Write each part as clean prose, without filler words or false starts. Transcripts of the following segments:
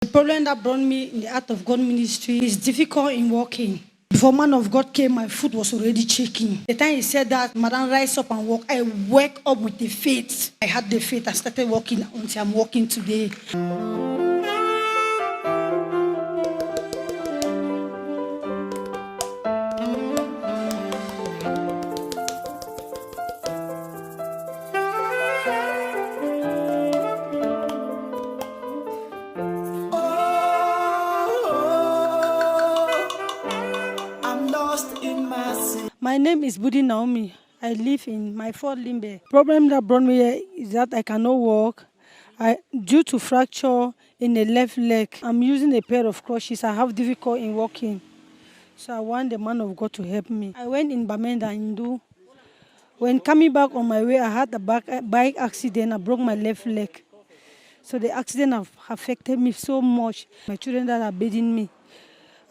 The problem that brought me in the Art of God ministry is difficult in walking. Before man of God came, my foot was already shaking. The time he said that, Madam, rise up and walk, I woke up with the faith. I had the faith. I started walking until I'm walking today. My name is Budi Naomi. I live in my Fort Limbe. Problem that brought me here is that I cannot walk. Due to fracture in the left leg, I'm using a pair of crutches. I have difficulty in walking. So I want the man of God to help me. I went in Bamenda, Hindu. When coming back on my way, I had a bike accident. I broke my left leg. So the accident have affected me so much. My children that are bathing me.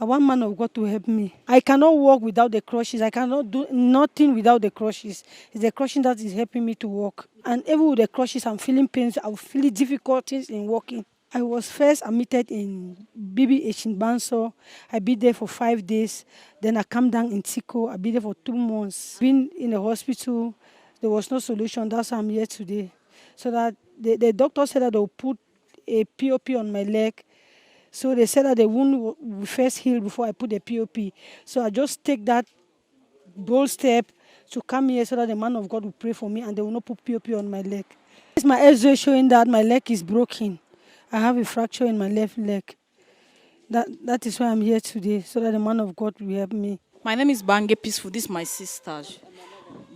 I want man of God to help me. I cannot walk without the crutches. I cannot do nothing without the crutches. It's the crutches that is helping me to walk. And even with the crutches, I'm feeling pains. I'm feeling difficulties in walking. I was first admitted in BBH in Banso. I been there for 5 days. Then I come down in Tico. I been there for 2 months. Been in the hospital. There was no solution. That's why I'm here today. So that the doctor said that they'll put a POP on my leg. So they said that the wound will first heal before I put the POP. So I just take that bold step to come here so that the man of God will pray for me and they will not put POP on my leg. This is my X-ray showing that my leg is broken. I have a fracture in my left leg. That is why I'm here today, so that the man of God will help me. My name is Bange Peaceful. This is my sister,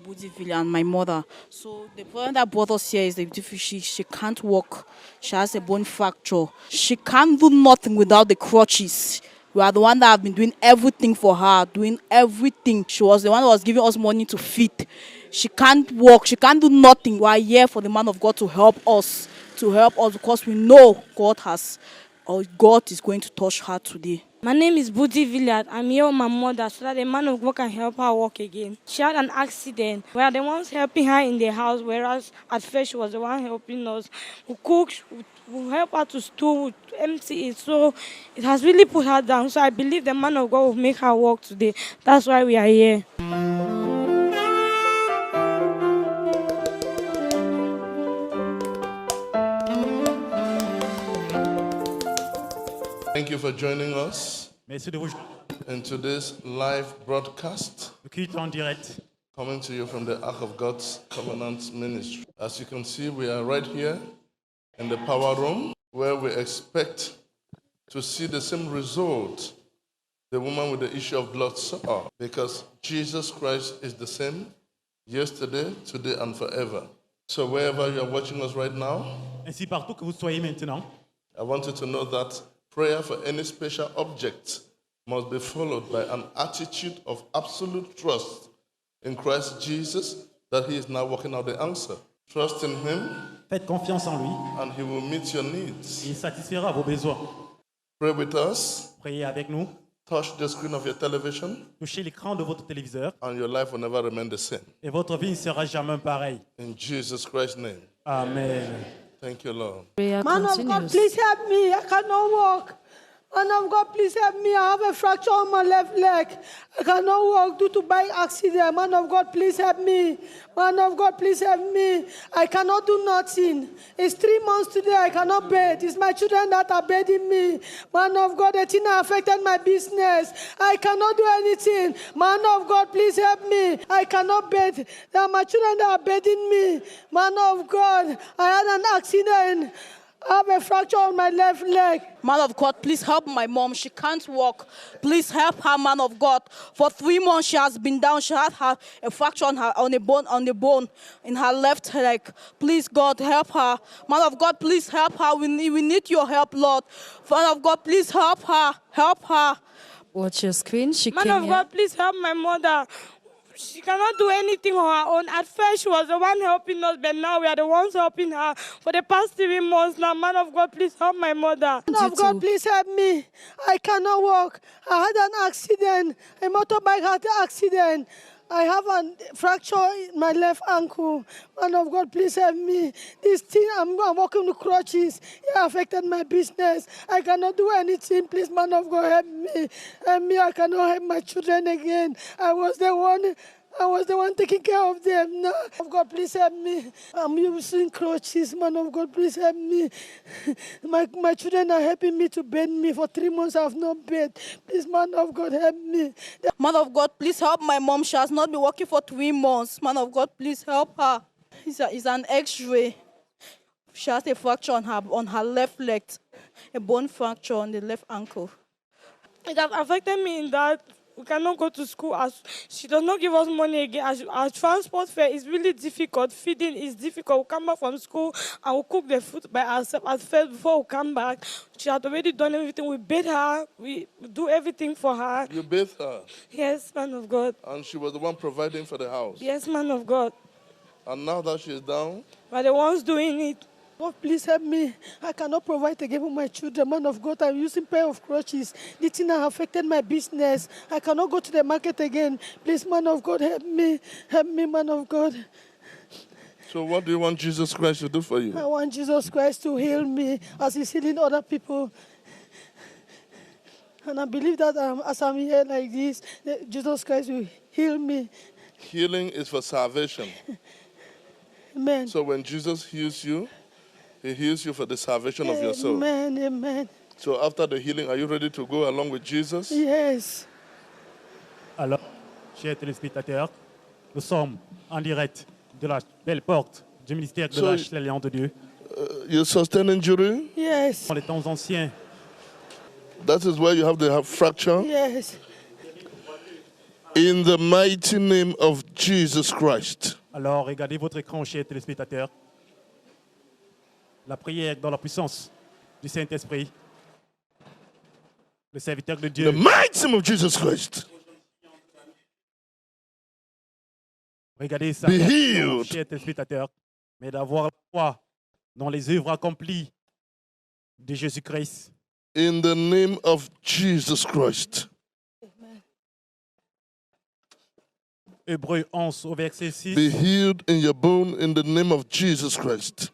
Budi Villa, and my mother. So the problem that brought us here is that she can't walk. She has a bone fracture. She can't do nothing without the crutches. We are the one that have been doing everything for her, doing everything. She was the one that was giving us money to feed. She can't walk. She can't do nothing. We are here for the man of God to help us because we know God is going to touch her today. My name is Budi Villard. I'm here with my mother so that the man of God can help her walk again. She had an accident. We are the ones helping her in the house, whereas at first she was the one helping us. We cook, we help her to stool, we empty it. So it has really put her down. So I believe the man of God will make her walk today. That's why we are here. Thank you for joining us Merci de vous in today's live broadcast, culte en direct. coming to you from the Ark of God's Covenant Ministry. As you can see, we are right here in the power room where we expect to see the same result the woman with the issue of blood saw, because Jesus Christ is the same yesterday, today, and forever. So wherever you are watching us right now, Ainsi partout que vous soyez maintenant, I want you to know that prayer for any special object must be followed by an attitude of absolute trust in Christ Jesus that he is now working out the answer. Trust in him faites confiance en lui and he will meet your needs. et il satisfera vos besoins. Pray with us. Priez avec nous, Touch the screen of your television touchez l'écran de votre téléviseur and your life will never remain the same. et votre vie ne sera jamais pareille. In Jesus Christ's name. Amen. Thank you, Lord. Man of God, please help me. I cannot walk. Man of God, please help me. I have a fracture on my left leg. I cannot walk due to bike accident. Man of God, please help me. Man of God, please help me. I cannot do nothing. It's 3 months today. I cannot bathe. It's my children that are bathing me. Man of God, the thing affected my business. I cannot do anything. Man of God, please help me. I cannot bathe. There are my children that are bathing me. Man of God, I had an accident. I have a fracture on my left leg. Man of God, please help my mom. She can't walk. Please help her, man of God. For 3 months she has been down. She had a fracture on the bone in her left leg. Please, God, help her. Man of God, please help her. We need your help, Lord. Man of God, please help her. Help her. Watch your screen. Man of God, please help my mother. She cannot do anything on her own. At first, she was the one helping us, but now we are the ones helping her. For the past 3 months now, man of God, please help my mother. Man of God, please help me. I cannot walk. I had an accident. A motorbike had an accident. I have a fracture in my left ankle. Man of God, please help me. This thing, I'm walking with crutches. It affected my business. I cannot do anything. Please, man of God, help me. Help me. I cannot help my children again. I was the one taking care of them. Now, man of God, please help me. I'm using crutches. Man of God, please help me. My children are helping me to bed me. For 3 months, I have not bed. Please, man of God, help me. Man of God, please help my mom. She has not been working for 3 months. Man of God, please help her. It's an X-ray. She has a fracture on her left leg, a bone fracture on the left ankle. It has affected me in that we cannot go to school as she does not give us money again. Our transport fare is really difficult. Feeding is difficult. We come back from school and we cook the food by ourselves at first before we come back. She had already done everything. We bathe her. We do everything for her. You bathed her, Yes, man of God. and she was the one providing for the house. Yes, man of God. And now that she is down, We're the ones doing it. God, please help me. I cannot provide again for my children. Man of God, I'm using pair of crutches. The thing has affected my business. I cannot go to the market again. Please, man of God, help me. Help me, man of God. so what do you want Jesus Christ to do for you? I want Jesus Christ to heal me as he's healing other people. And I believe that as I'm here like this, that Jesus Christ will heal me. Healing is for salvation. Amen. So when Jesus heals you, he heals you for the salvation of your soul. Amen, amen. So after the healing, are you ready to go along with Jesus? Yes. Alors, chers téléspectateurs, nous sommes en direct de la belle porte du ministère de la L'Alliance de Dieu. You sustain injury. Yes. Dans les temps anciens, That is where you have the fracture. Yes. In the mighty name of Jesus Christ. alors regardez votre écran, chers téléspectateurs. La prière dans la puissance du Saint-Esprit. Le serviteur de In Dieu. the mighty name of Jesus Christ. Regardez ça, Be healed. chers téléspectateurs, mais d'avoir la foi dans les œuvres accomplies de Jésus-Christ. In the name of Jesus Christ. Hébreux 11 au verset 6. Be healed in your bone in the name of Jesus Christ.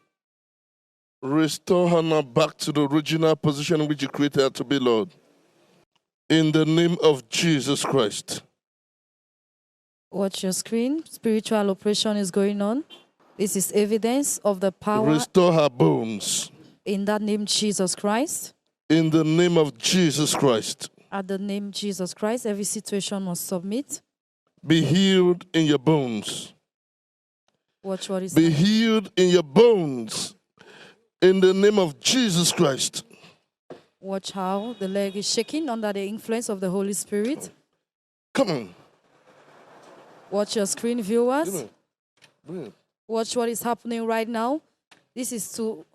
Restore her now back to the original position in which you created her to be, Lord. In the name of Jesus Christ. Watch your screen. Spiritual operation is going on. This is evidence of the power Restore her bones. in that name, Jesus Christ. In the name of Jesus Christ. At the name Jesus Christ, every situation must submit. Be healed in your bones. Watch what is Be healed in your bones. In the name of Jesus Christ. Watch how the leg is shaking under the influence of the Holy Spirit. Come on. Watch your screen, viewers. Give me. Bring it. Watch what is happening right now. This is to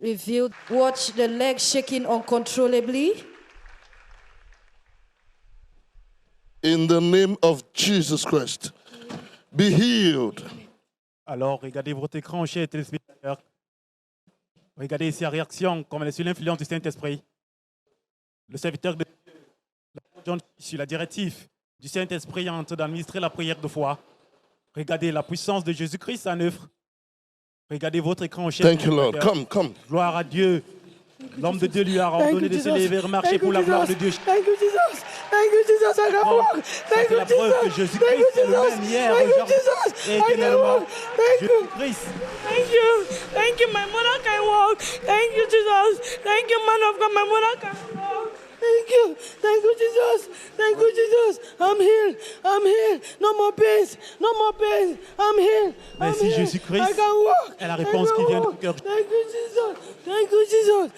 reveal. Watch the leg shaking uncontrollably. In the name of Jesus Christ. Be healed. Alors, regardez votre écran, chers téléspectateurs. Regardez sa réaction, comme elle est sous l'influence du Saint-Esprit. Le serviteur de Dieu, John, sur la directive du Saint-Esprit, est en train d'administrer la prière de foi. Regardez la puissance de Jésus-Christ en œuvre. Regardez votre écran, chers Thank you, Lord. téléspectateurs. Come. Gloire à Dieu. L'homme de Dieu lui a Thank ordonné you, de se Jesus. lever et marcher Thank pour you, la gloire de Jesus. Dieu. Thank you, Jesus. Thank you, Jesus. I can walk. Thank C'est you, la preuve que Jesus. Jésus-Christ Thank you, est le Jesus. même hier, Thank you, aujourd'hui Jesus. et I can éternellement. walk. Thank you. Jésus-Christ. Thank you. Thank you. My mother can walk. Thank you, Jesus. Thank you, man of God. My mother can walk. Thank you. Thank you, Jesus. Thank you, Jesus. I'm healed. I'm healed. No more pains. No more pains. I'm healed. I'm Merci, healed. Jésus-Christ. I can walk. Et la réponse I can qui vient du walk. cœur. Thank you, Jesus. Thank you, Jesus.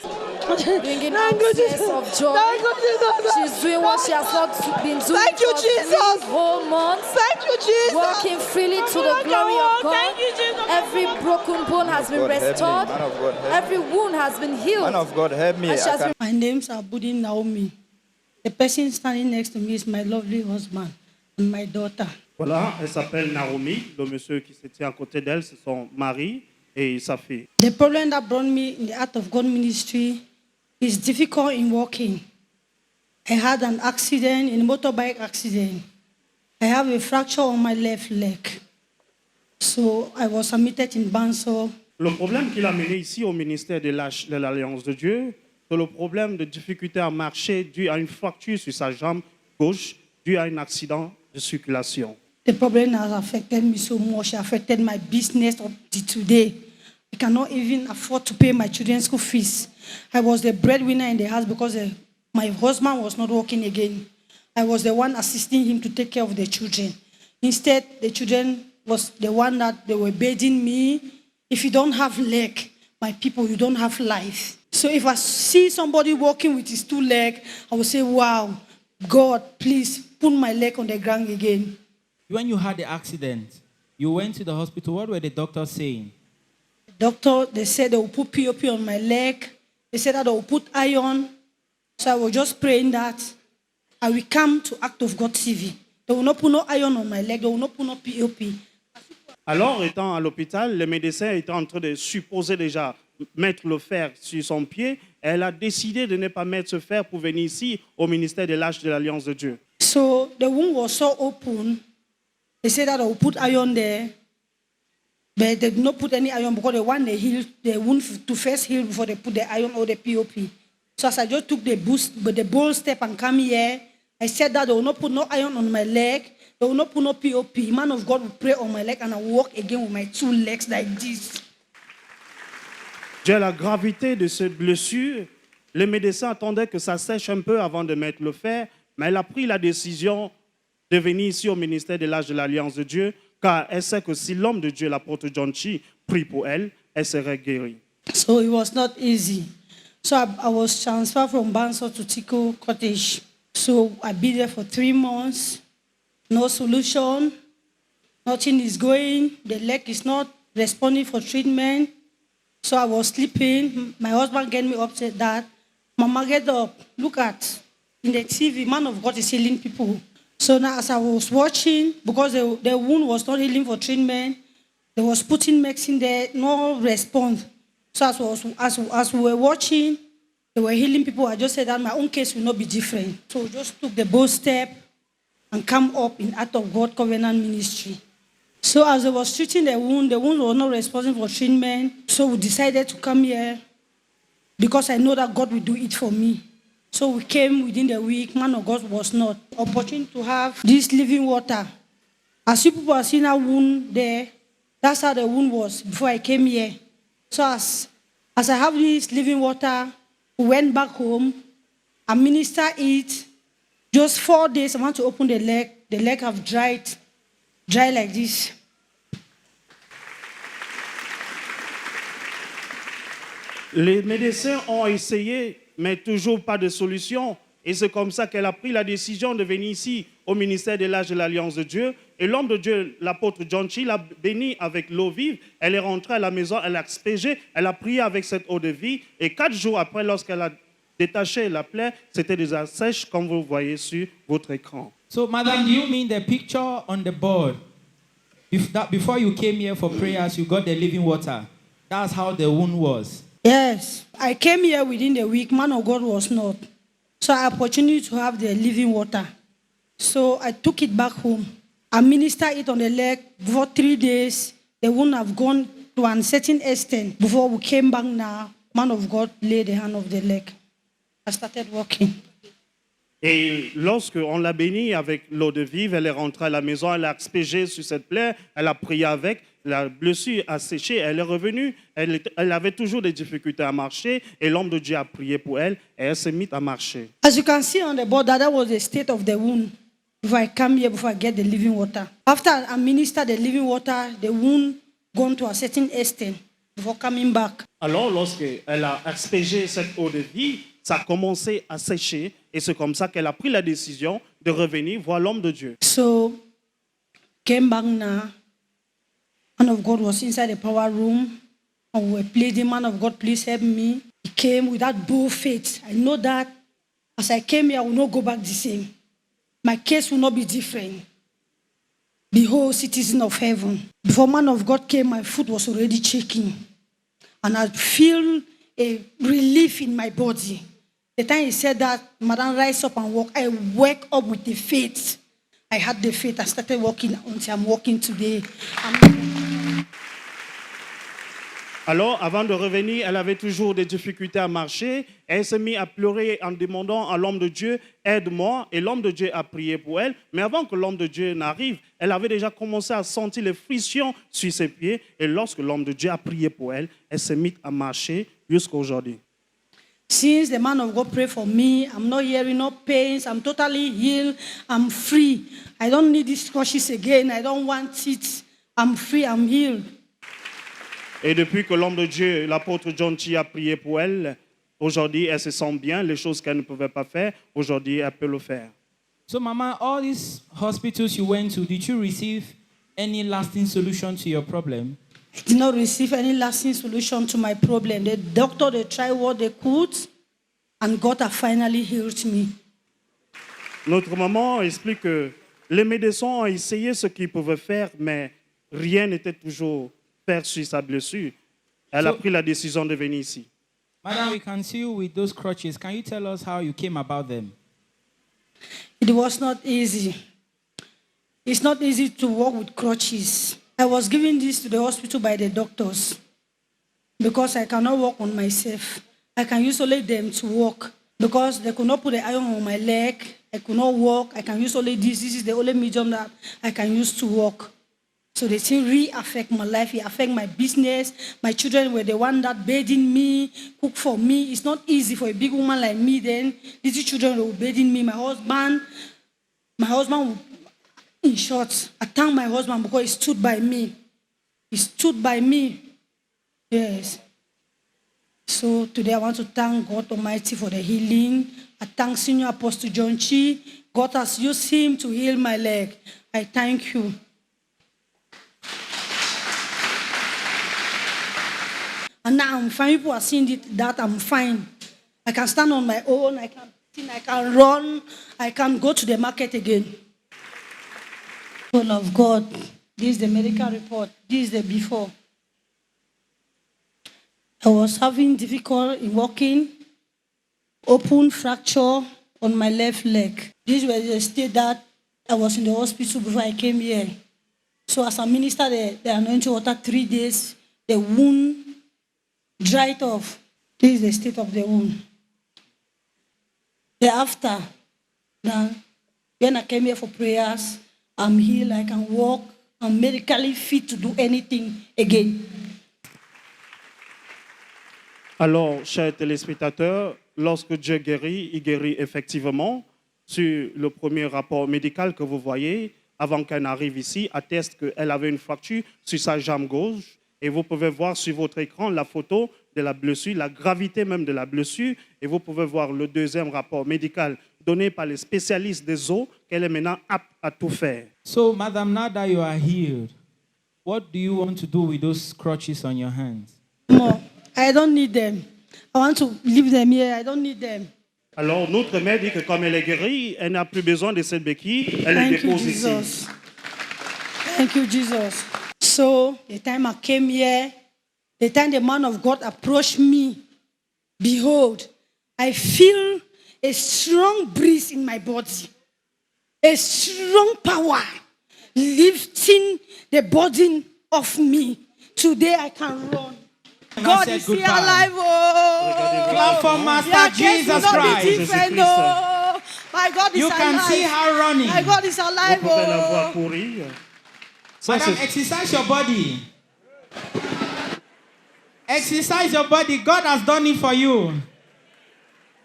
Bringing Thank out you, tears Jesus. of joy. Thank you, Jesus. She's doing what she has not been doing Thank you, for Jesus. 3 whole months. Thank you, Jesus. Walking freely to the glory of God. Thank you, Jesus. Every broken bone has been God, help me. restored. Man of God, help Every wound has been me. healed. Man of God, help me. And she I has can been My name's Abudi Naomi. The person standing next to me is my lovely husband and my daughter. Voilà, elle s'appelle Naomi. Le monsieur qui se tient à côté d'elle, c'est son mari et sa fille. The problem that brought me in the Art of God ministry is difficult in walking. I had an accident, a motorbike accident. I have a fracture on my left leg. So I was admitted in Banso. Le problème qu'il a mené ici au ministère de l'Alliance de Dieu, c'est le problème de difficulté à marcher dû à une fracture sur sa jambe gauche, dû à un accident de circulation. The problem has affected me so much. It affected my business up to today. I cannot even afford to pay my children's school fees. I was the breadwinner in the house because my husband was not working again. I was the one assisting him to take care of the children. Instead, the children was the one that they were begging me, if you don't have leg, my people, you don't have life. So if I see somebody walking with his 2 legs, I will say, wow, God, please put my leg on the ground again. When you had the accident, you went to the hospital. What were the doctors saying? Doctor, they said they will put POP on my leg. They said that they will put iron. So I was just praying that I will come to Act of God TV. They will not put no iron on my leg. They will not put no POP. Alors, étant à l'hôpital, le médecin était en train de supposer déjà mettre le fer sur son pied. Elle a décidé de ne pas mettre ce fer pour venir ici au ministère de l'Arche de l'Alliance de Dieu. So the wound was so open. They said that they will put iron there. But they did not put any iron because they want the wound to first heal before they put the iron or the POP. So as I just took the bold step and come here, I said that they will not put no iron on my leg. They will not put no POP. Man of God will pray on my leg and I will walk again with my 2 legs like this. Dû à la gravité de cette blessure, le médecin attendait que ça sèche un peu avant de mettre le fer, mais elle a pris la décision de venir ici au ministère de l'Arche de l'Alliance de Dieu, car elle sait que si l'homme de Dieu, l'apôtre John Chi, prie pour elle, elle serait guérie. So it was not easy. So I was transferred from Banso to Tico Cottage. So I be there for 3 months. No solution. Nothing is going. The leg is not responding for treatment. So I was sleeping. My husband get me upset that, Mama, get up. Look at, in the TV, man of God is healing people. So now as I was watching, because the wound was not healing for treatment, they was putting medicine there, no response. So as we were watching, they were healing people. I just said that my own case will not be different. So we just took the bold step and come up in Act of God Covenant Ministry. So as I was treating the wound was not responding for treatment. So we decided to come here because I know that God will do it for me. So we came within the week. Man of God was not. Opportunity to have this living water. As you people are seeing that wound there, that's how the wound was before I came here. So as I have this living water, we went back home. I minister it. Just 4 days, I want to open the leg. The leg have dry like this. Les médecins ont essayé, mais toujours pas de solution. Et c'est comme ça qu'elle a pris la décision de venir ici au ministère de l'Arche de l'Alliance de Dieu. Et l'homme de Dieu, l'apôtre John Chi, l'a béni avec l'eau vive. Elle est rentrée à la maison, elle a expégé, elle a prié avec cette eau de vie. Et 4 jours après, lorsqu'elle a détaché la plaie, c'était déjà sèche, comme vous voyez sur votre écran. So, madam, do you mean the picture on the board? Before you came here for prayers, you got the living water. That's how the wound was. Yes. I came here within the week. Man of God was not. So I had opportunity to have the living water. So I took it back home. I ministered it on the leg for 3 days. The wound have gone to a certain extent. Before we came back now, man of God laid the hand of the leg. I started walking. Et lorsqu'on l'a bénie avec l'eau de vive, elle est rentrée à la maison, elle a expégé sur cette plaie, elle a prié avec, la blessure a séché, elle est revenue, elle avait toujours des difficultés à marcher et l'homme de Dieu a prié pour elle et elle s'est mise à marcher. As you can see on the board, that was the state of the wound before I come here, before I get the living water. After I minister the living water, the wound gone to a certain extent before coming back. Alors lorsqu'elle a expégé cette eau de vie, ça a commencé à sécher et c'est comme ça qu'elle a pris la décision de revenir voir l'homme de Dieu. So, came back now. Man of God was inside the power room and we were pleading, man of God, please help me. He came with that bold faith. I know that as I came here, I will not go back the same. My case will not be different. The whole citizen of heaven. Before man of God came, my foot was already shaking. And I feel a relief in my body. The time he said that, Madam, rise up and walk, I wake up with the faith. I had the faith. I started walking until I'm walking today. Alors, avant de revenir, elle avait toujours des difficultés à marcher. Et elle s'est mise à pleurer en demandant à l'homme de Dieu, aide-moi. Et l'homme de Dieu a prié pour elle. Mais avant que l'homme de Dieu n'arrive, elle avait déjà commencé à sentir les frictions sur ses pieds. Et lorsque l'homme de Dieu a prié pour elle, elle s'est mise à marcher jusqu'à aujourd'hui. Since the man of God prayed for me, I'm not hearing no pains. I'm totally healed. I'm free. I don't need these crutches again. I don't want it. I'm free. I'm healed. Et depuis que l'homme de Dieu, l'apôtre John Chi, a prié pour elle, aujourd'hui, elle se sent bien. Les choses qu'elle ne pouvait pas faire, aujourd'hui, elle peut le faire. So, Mama, all these hospitals you went to, did you receive any lasting solution to your problem? I did not receive any lasting solution to my problem. The doctor, they tried what they could, and God has finally healed me. Notre maman explique que les médecins ont essayé ce qu'ils pouvaient faire, mais rien n'était toujours fait sur sa blessure. Elle a pris la décision de venir ici. Madam, we can see you with those crutches. Can you tell us how you came about them? It was not easy. It's not easy to walk with crutches. I was given this to the hospital by the doctors because I cannot walk on myself. I can use only them to walk because they could not put the iron on my leg. I could not walk. I can use only this. This is the only medium that I can use to walk. So the thing really affect my life. It affect my business. My children were the one that bathing me, cook for me. It's not easy for a big woman like me. Then these children were bathing me. My husband would, in short, I thank my husband because he stood by me. He stood by me. Yes. So today I want to thank God Almighty for the healing. I thank Senior Apostle John Chi. God has used him to heal my leg. I thank you. And now I'm fine. People are seeing that I'm fine. I can stand on my own. I can run. I can go to the market again. People of God, this is the medical report. This is the before. I was having difficulty in walking, open fracture on my left leg. This was the state that I was in the hospital before I came here. So as a minister, the anointing water 3 days, the wound dried off. This is the state of the wound. Thereafter, when I came here for prayers, I'm healed, I can walk, I'm medically fit to do anything again. Alors, chers téléspectateurs, lorsque Dieu guérit, il guérit effectivement. Sur le premier rapport médical que vous voyez, avant qu'elle n'arrive ici, atteste qu'elle avait une fracture sur sa jambe gauche. Et vous pouvez voir sur votre écran la photo de la blessure, la gravité même de la blessure. Et vous pouvez voir le deuxième rapport médical donné par les spécialistes des os, qu'elle est maintenant apte à tout faire. So, Madam, now that you are healed, what do you want to do with those crutches on your hands? No, I don't need them. I want to leave them here. I don't need them. Alors, notre mère dit que comme elle est guérie, elle n'a plus besoin de cette béquille, elle les dépose ici. Thank you, Jesus. So, the time I came here, the time the man of God approached me, behold, I feel a strong breeze in my body, a strong power lifting the burden of me. Today I can run. God is still alive. Oh. Clap for Master Jesus Christ. Oh. My God is You alive. can see her running. My God is alive. Vous pouvez la voir Oh. courir. Ça, Madam, c'est- exercise your body. Exercise your body. God has done it for you.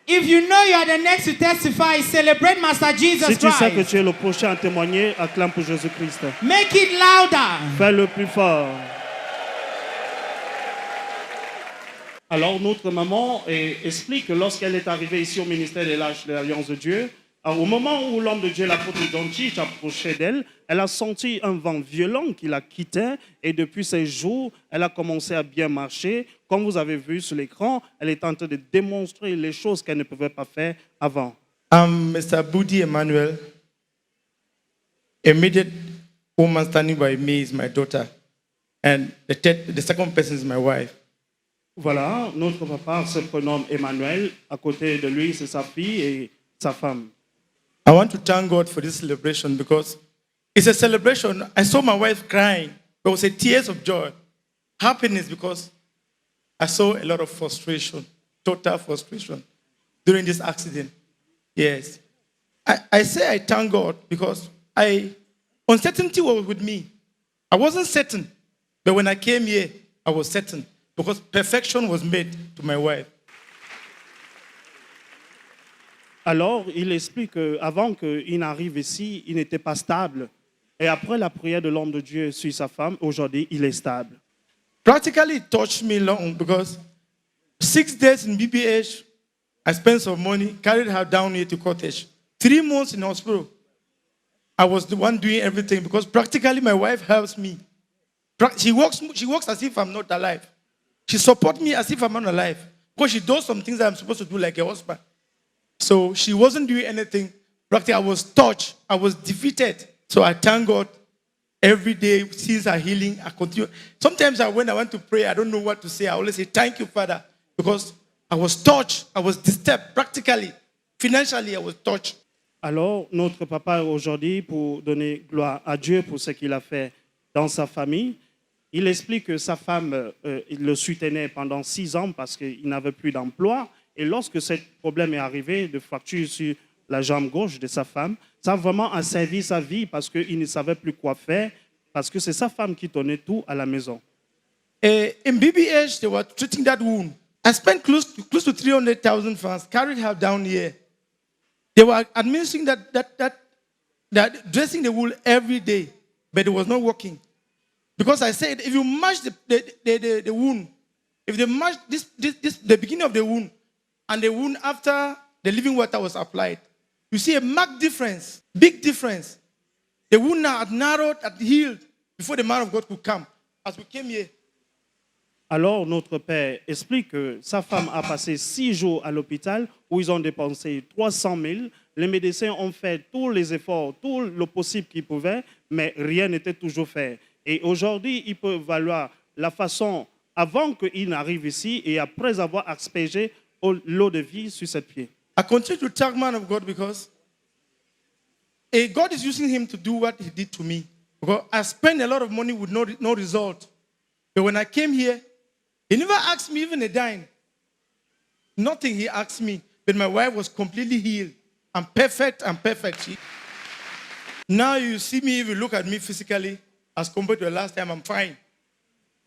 If you know you are the next to testify, celebrate Master Jesus Si tu sais que Christ. tu es le prochain à témoigner, acclame pour Jésus-Christ. Make it louder. Fais-le plus fort. Alors, notre maman explique que lorsqu'elle est arrivée ici au ministère de l'Alliance de Dieu, au moment où l'homme de Dieu, l'apôtre John Chi, s'approchait d'elle, elle a senti un vent violent qui la quittait et depuis ces jours, elle a commencé à bien marcher. Comme vous avez vu sur l'écran, elle est en train de démontrer les choses qu'elle ne pouvait pas faire avant. I'm Mr. Budi Emmanuel. Immediate woman standing by me is my daughter. And the second person is my wife. Voilà, notre papa se prénomme Emmanuel. À côté de lui, c'est sa fille et sa femme. I want to thank God for this celebration because it's a celebration. I saw my wife crying. There was a tears of joy, happiness, because I saw a lot of frustration, total frustration during this accident. Yes. I say I thank God because uncertainty was with me. I wasn't certain, but when I came here, I was certain because perfection was made to my wife. Alors, il explique qu'avant qu'il n'arrive ici, il n'était pas stable. Et après la prière de l'homme de Dieu sur sa femme, aujourd'hui, il est stable. Practically, it touched me long because 6 days in BBH, I spent some money, carried her down here to cottage. 3 months in hospital. I was the one doing everything because practically my wife helps me. She works as if I'm not alive. She supports me as if I'm not alive. Because she does some things that I'm supposed to do like a husband. So she wasn't doing anything. Practically, I was touched. I was defeated. So I thank God every day since her healing. I continue. Sometimes when I want to pray, I don't know what to say. I always say, thank you, Father. Because I was touched. I was disturbed practically. Financially, I was touched. Alors, notre papa aujourd'hui, pour donner gloire à Dieu pour ce qu'il a fait dans sa famille, il explique que sa femme il le soutenait pendant 6 ans parce qu'il n'avait plus d'emploi. Et lorsque ce problème est arrivé de fracture sur la jambe gauche de sa femme, ça a vraiment asservi sa vie parce qu'il ne savait plus quoi faire, parce que c'est sa femme qui tenait tout à la maison. In BBH, they were treating that wound. I spent close to 300,000 francs, carried her down here. They were administering that dressing the wound every day, but it was not working. Because I said, if you match the wound, if they match the beginning of the wound and the wound after the living water was applied, you see a marked difference, big difference. The wound now had narrowed, had healed before the man of God could come. As we came here. Alors, notre père explique que sa femme a passé 6 jours à l'hôpital où ils ont dépensé 300 000. Les médecins ont fait tous les efforts, tout le possible qu'ils pouvaient, mais rien n'était toujours fait. Et aujourd'hui, il peut valoir la façon avant qu'il n'arrive ici et après avoir aspergé l'eau de vie sur ses pieds. I continue to thank man of God because God is using him to do what he did to me. Because I spent a lot of money with no result. But when I came here, he never asked me even a dime. Nothing he asked me. But my wife was completely healed. I'm perfect. Now you see me, if you look at me physically, as compared to the last time, I'm fine.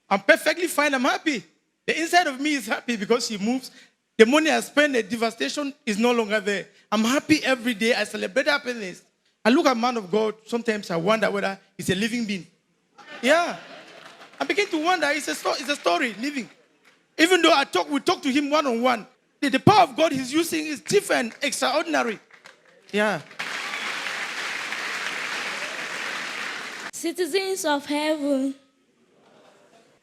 I'm perfectly fine. I'm happy. The inside of me is happy because she moves. The money I spend, the devastation is no longer there. I'm happy every day. I celebrate happiness. I look at man of God. Sometimes I wonder whether he's a living being. Yeah. I begin to wonder. It's a story, living. Even though we talk to him one-on-one. The power of God he's using is different, extraordinary. Yeah. Citizens of heaven,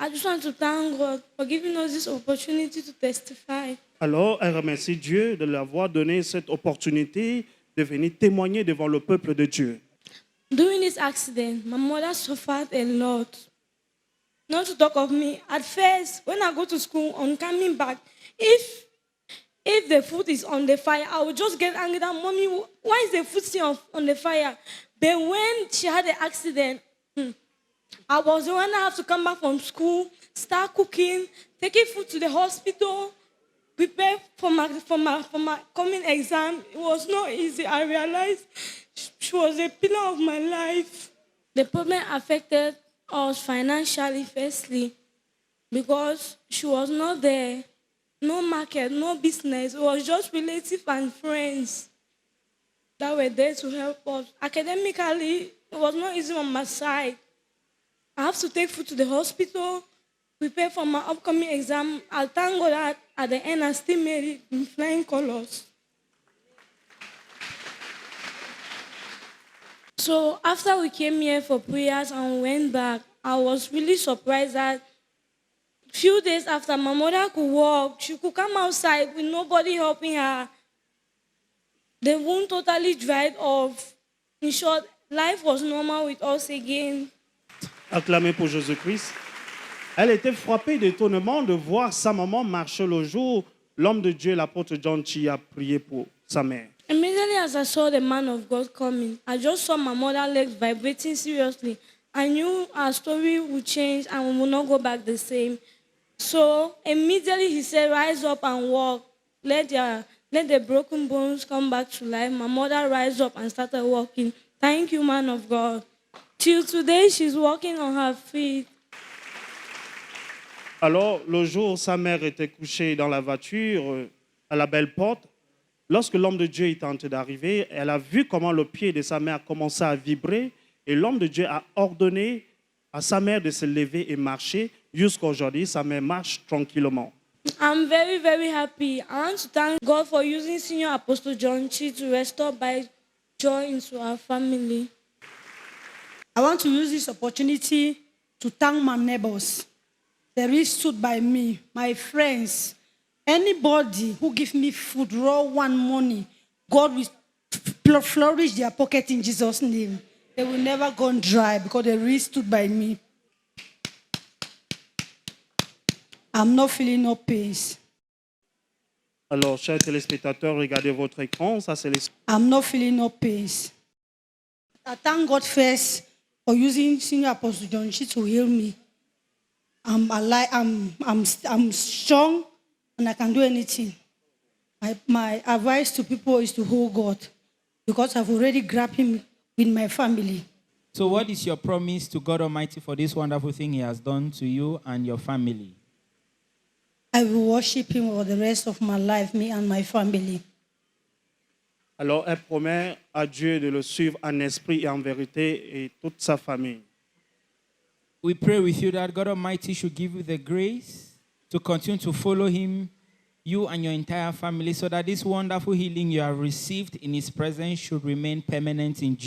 I just want to thank God for giving us this opportunity to testify. Alors, elle remercie Dieu de lui avoir donné cette opportunité de venir témoigner devant le peuple de Dieu. During this accident, my mother suffered a lot. Not to talk of me. At first, when I go to school, on coming back, if the food is on the fire, I would just get angry that, Mommy, why is the food still on the fire? But when she had the accident, I was the one that have to come back from school, start cooking, taking food to the hospital, prepare for my coming exam. It was not easy. I realized she was a pillar of my life. The problem affected us financially, firstly, because she was not there. No market, no business. It was just relatives and friends that were there to help us. Academically, it was not easy on my side. I have to take food to the hospital, prepare for my upcoming exam. I thank God that at the end I still made it in flying colors. So after we came here for prayers and went back, I was really surprised that few days after my mother could walk, she could come outside with nobody helping her. The wound totally dried off. In short, life was normal with us again. Acclamez pour Jésus-Christ. Elle était frappée d'étonnement de voir sa maman marcher le jour. L'homme de Dieu, l'apôtre John Chi, a prié pour sa mère. Immediately Immediately as I saw the man of God coming, I just saw my mother's legs vibrating seriously. I knew our story would change and we would not go back the same. So immediately he said, rise up and walk. Let the broken bones come back to life. My mother rise up and started walking. Thank you, man of God. Till today, she's walking on her feet. Alors, le jour où sa mère était couchée dans la voiture, à la belle porte, lorsque l'homme de Dieu était en train d'arriver, elle a vu comment le pied de sa mère commençait à vibrer et l'homme de Dieu a ordonné à sa mère de se lever et marcher. Jusqu'à aujourd'hui, sa mère marche tranquillement. I'm very, very happy. I want to thank God for using Senior Apostle John Chi to restore by joy into our family. I want to use this opportunity to thank my neighbors. They really stood by me, my friends, anybody who gives me food, raw one money, God will flourish their pocket in Jesus' name. They will never go dry because they really stood by me. I'm not feeling no pains. Alors, chers téléspectateurs, regardez votre écran. Ça, c'est les... I'm not feeling no pains. I thank God first for using Senior Apostle John Chi to heal me. I'm alive. I'm strong, and I can do anything. My advice to people is to hold God, because I've already grabbed Him with my family. So what is your promise to God Almighty for this wonderful thing He has done to you and your family? I will worship Him for the rest of my life, me and my family. Alors, elle promet à Dieu de le suivre en esprit et en vérité et toute sa famille. We pray with you that God Almighty should give you the grace to continue to follow Him, you and your entire family, so that this wonderful healing you have received in His presence should remain permanent in Jesus.